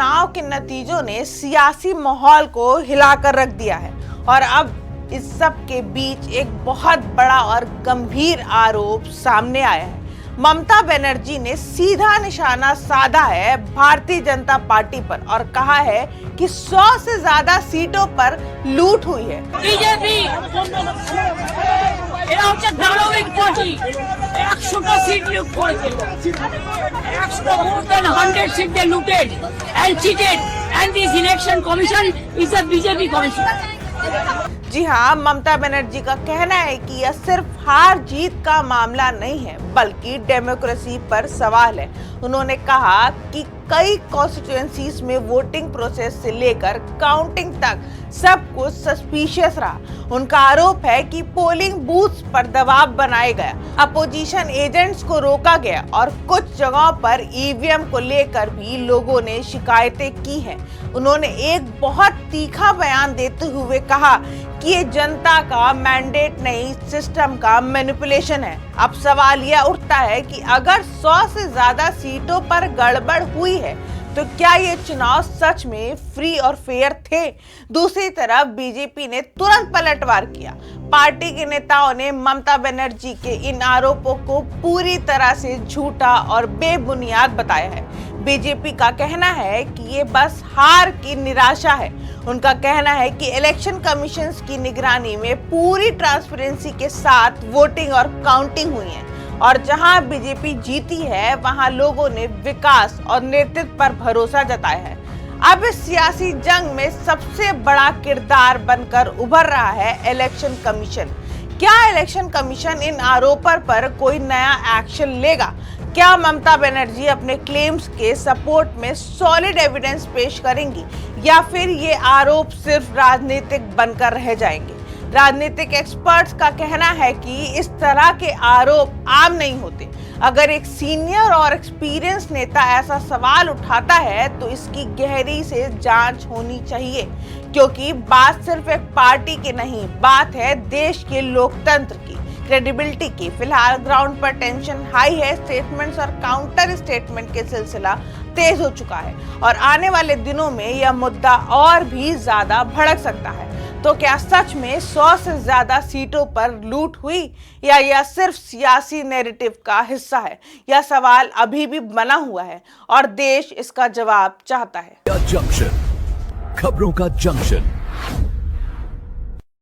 चुनाव के नतीजों ने सियासी माहौल को हिलाकर रख दिया है और अब इस सब के बीच एक बहुत बड़ा और गंभीर आरोप सामने आया है। ममता बनर्जी ने सीधा निशाना साधा है भारतीय जनता पार्टी पर और कहा है कि 100 से ज्यादा सीटों पर लूट हुई है। बीजेपি এরা হচ্ছে দানবিক পার্টি 100টা সিট লুট করেছে 100 more than 100 seats they looted and cheated and this election commission is a BJP commission। जी हाँ, ममता बनर्जी का कहना है कि यह सिर्फ हार जीत का मामला नहीं है बल्कि डेमोक्रेसी पर सवाल है। उन्होंने कहा कि कई कॉन्स्टिट्यूएंसीज में वोटिंग प्रोसेस से लेकर काउंटिंग तक सब कुछ सस्पिशियस रहा। उनका आरोप है कि पोलिंग बूथ्स पर दबाव बनाया गया, अपोजिशन एजेंट्स को रोका गया और कुछ जगहों पर ईवीएम को लेकर भी लोगों ने शिकायतें की हैं। उन्होंने एक बहुत तीखा बयान देते हुए कहा कि ये जनता का मैंडेट नहीं, सिस्टम का मैनिपुलेशन है। अब सवाल यह उठता है कि अगर 100 से ज्यादा सीटों पर गड़बड़ हुई है तो क्या ये चुनाव सच में फ्री और फेयर थे? दूसरी तरफ बीजेपी ने तुरंत पलटवार किया। पार्टी के नेताओं ने ममता बनर्जी के इन आरोपों को पूरी तरह से झूठा और बेबुनियाद बताया है। बीजेपी का कहना है कि ये बस हार की निराशा है। उनका कहना है कि इलेक्शन कमीशन की निगरानी में पूरी ट्रांसपेरेंसी के साथ वोटिंग और काउंटिंग हुई है और जहां बीजेपी जीती है वहां लोगों ने विकास और नेतृत्व पर भरोसा जताया है। अब इस सियासी जंग में सबसे बड़ा किरदार बनकर उभर रहा है इलेक्शन कमीशन। क्या इलेक्शन कमीशन इन आरोपों पर कोई नया एक्शन लेगा? क्या ममता बनर्जी अपने क्लेम्स के सपोर्ट में सॉलिड एविडेंस पेश करेंगी या फिर ये आरोप सिर्फ राजनीतिक बनकर रह जाएंगे? राजनीतिक एक्सपर्ट्स का कहना है कि इस तरह के आरोप आम नहीं होते। अगर एक सीनियर और एक्सपीरियंस नेता ऐसा सवाल उठाता है तो इसकी गहरी से जांच होनी चाहिए, क्योंकि बात सिर्फ एक पार्टी की नहीं, बात है देश के लोकतंत्र की, क्रेडिबिलिटी की। फिलहाल ग्राउंड पर टेंशन हाई है। स्टेटमेंट्स और काउंटर स्टेटमेंट के सिलसिला तेज हो चुका है और आने वाले दिनों में यह मुद्दा और भी ज्यादा भड़क सकता है। तो क्या सच में 100 से ज्यादा सीटों पर लूट हुई या यह सिर्फ सियासी नैरेटिव का हिस्सा है? यह सवाल अभी भी बना हुआ है और देश इसका जवाब चाहता है। जंक्शन, खबरों का जंक्शन।